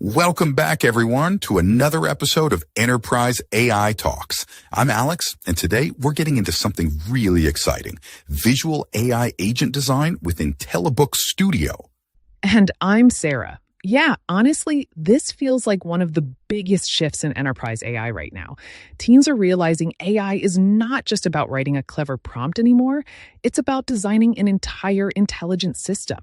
Welcome back, everyone, to another episode of Enterprise AI Talks. I'm Alex, and today we're getting into something really exciting, visual AI agent design with IntelliBooks Studio. And I'm Sarah. Yeah, honestly, this feels like one of the biggest shifts in enterprise AI right now. Teams are realizing AI is not just about writing a clever prompt anymore. It's about designing an entire intelligent system.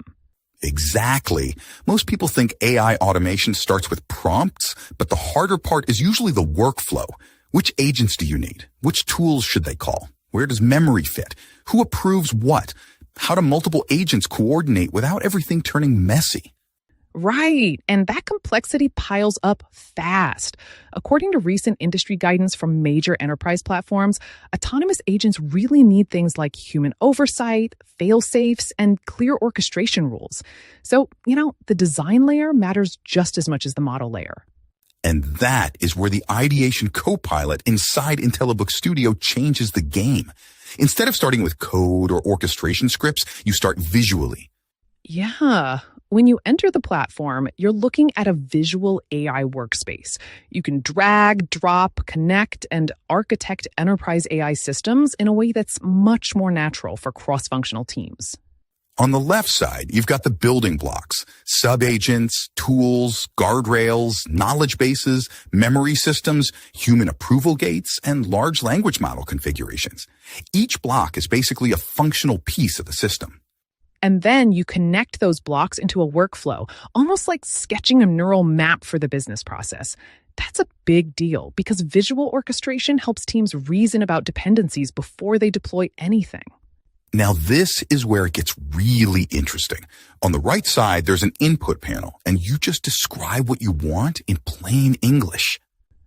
Exactly. Most people think AI automation starts with prompts, but the harder part is usually the workflow. Which agents do you need? Which tools should they call? Where does memory fit? Who approves what? How do multiple agents coordinate without everything turning messy? Right, and that complexity piles up fast. According to recent industry guidance from major enterprise platforms, autonomous agents really need things like human oversight, fail-safes, and clear orchestration rules. So, the design layer matters just as much as the model layer. And that is where the Ideation Co-pilot inside IntelliBooks Studio changes the game. Instead of starting with code or orchestration scripts, you start visually. Yeah. When you enter the platform, you're looking at a visual AI workspace. You can drag, drop, connect, and architect enterprise AI systems in a way that's much more natural for cross-functional teams. On the left side, you've got the building blocks, sub-agents, tools, guardrails, knowledge bases, memory systems, human approval gates, and large language model configurations. Each block is basically a functional piece of the system. And then you connect those blocks into a workflow, almost like sketching a neural map for the business process. That's a big deal because visual orchestration helps teams reason about dependencies before they deploy anything. Now, this is where it gets really interesting. On the right side, there's an input panel, and you just describe what you want in plain English.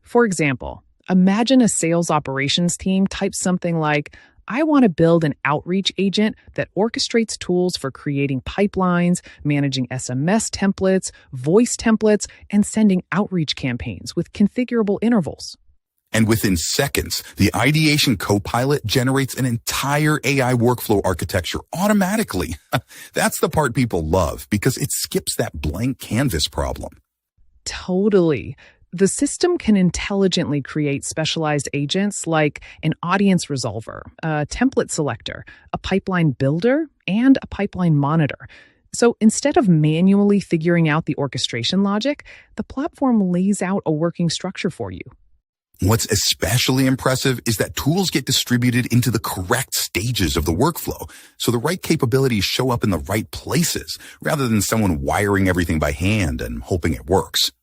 For example, imagine a sales operations team types something like, I want to build an outreach agent that orchestrates tools for creating pipelines, managing SMS templates, voice templates, and sending outreach campaigns with configurable intervals. And within seconds, the Ideation Co-pilot generates an entire AI workflow architecture automatically. That's the part people love because it skips that blank canvas problem. Totally. The system can intelligently create specialized agents like an audience resolver, a template selector, a pipeline builder, and a pipeline monitor. So instead of manually figuring out the orchestration logic, the platform lays out a working structure for you. What's especially impressive is that tools get distributed into the correct stages of the workflow, so the right capabilities show up in the right places, rather than someone wiring everything by hand and hoping it works.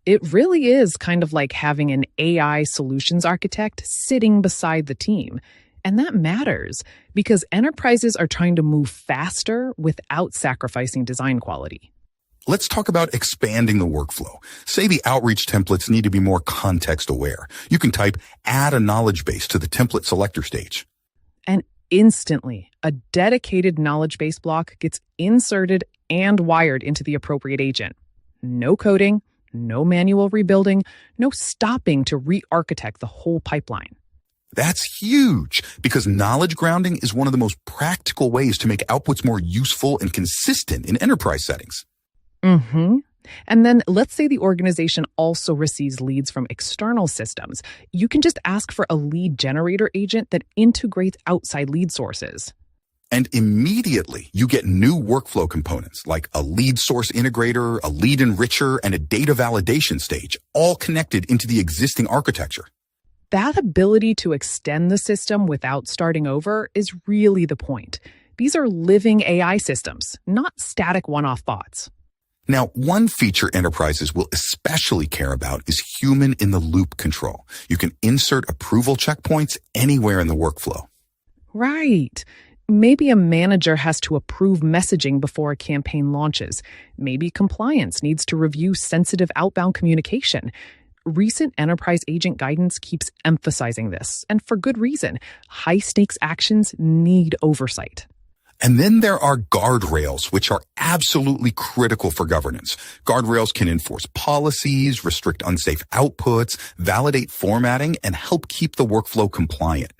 It really is kind of like having an AI solutions architect sitting beside the team. And that matters because enterprises are trying to move faster without sacrificing design quality. Let's talk about expanding the workflow. Say the outreach templates need to be more context aware. You can type add a knowledge base to the template selector stage. And instantly, a dedicated knowledge base block gets inserted and wired into the appropriate agent. No coding. No manual rebuilding, no stopping to re-architect the whole pipeline. That's huge because knowledge grounding is one of the most practical ways to make outputs more useful and consistent in enterprise settings. And then let's say the organization also receives leads from external systems. You can just ask for a lead generator agent that integrates outside lead sources. And immediately you get new workflow components like a lead source integrator, a lead enricher, and a data validation stage, all connected into the existing architecture. That ability to extend the system without starting over is really the point. These are living AI systems, not static one-off bots. Now, one feature enterprises will especially care about is human-in-the-loop control. You can insert approval checkpoints anywhere in the workflow. Right. Maybe a manager has to approve messaging before a campaign launches. Maybe compliance needs to review sensitive outbound communication. Recent enterprise agent guidance keeps emphasizing this, and for good reason. High-stakes actions need oversight. And then there are guardrails, which are absolutely critical for governance. Guardrails can enforce policies, restrict unsafe outputs, validate formatting, and help keep the workflow compliant.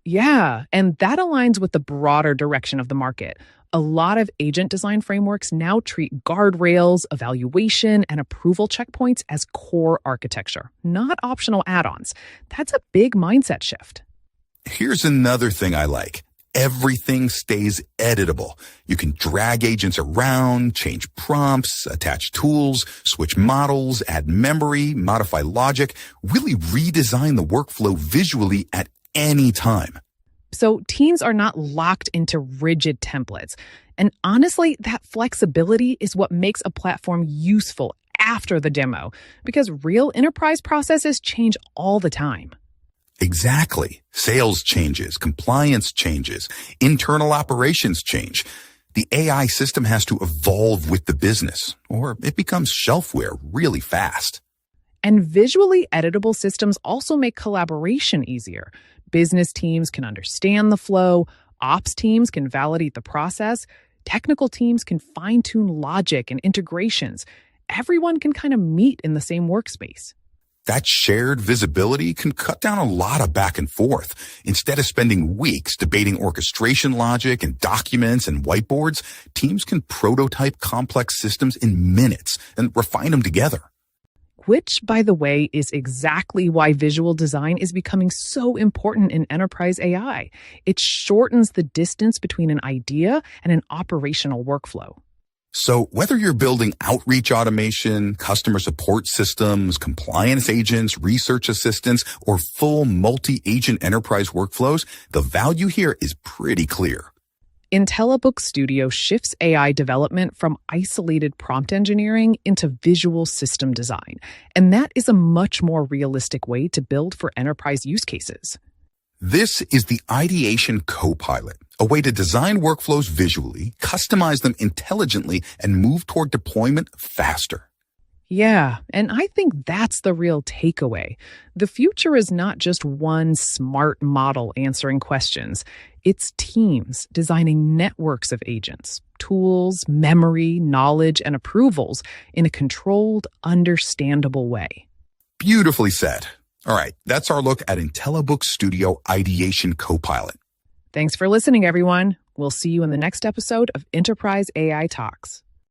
Yeah, and that aligns with the broader direction of the market. A A lot of agent design frameworks now treat guardrails, evaluation, and approval checkpoints as core architecture, not optional add-ons. That's a big mindset shift. Here's another thing I like. Everything stays editable. You can drag agents around, change prompts, attach tools, switch models, add memory, modify logic, really redesign the workflow visually at any time. So teams are not locked into rigid templates. And honestly, that flexibility is what makes a platform useful after the demo, because real enterprise processes change all the time. Exactly. Sales changes, compliance changes, internal operations change. The AI system has to evolve with the business, or it becomes shelfware really fast. And visually editable systems also make collaboration easier. Business teams can understand the flow, ops teams can validate the process, technical teams can fine-tune logic and integrations. Everyone can kind of meet in the same workspace. That shared visibility can cut down a lot of back and forth. Instead of spending weeks debating orchestration logic and documents and whiteboards, teams can prototype complex systems in minutes and refine them together. Which, by the way, is exactly why visual design is becoming so important in enterprise AI. It shortens the distance between an idea and an operational workflow. So whether you're building outreach automation, customer support systems, compliance agents, research assistants, or full multi-agent enterprise workflows, the value here is pretty clear. IntelliBooks Studio shifts AI development from isolated prompt engineering into visual system design. And that is a much more realistic way to build for enterprise use cases. This is the Ideation Co-pilot, a way to design workflows visually, customize them intelligently, and move toward deployment faster. Yeah, and I think that's the real takeaway. The future is not just one smart model answering questions. It's teams designing networks of agents, tools, memory, knowledge, and approvals in a controlled, understandable way. Beautifully said. All right, that's our look at IntelliBooks Studio Ideation Co-pilot. Thanks for listening, everyone. We'll see you in the next episode of Enterprise AI Talks.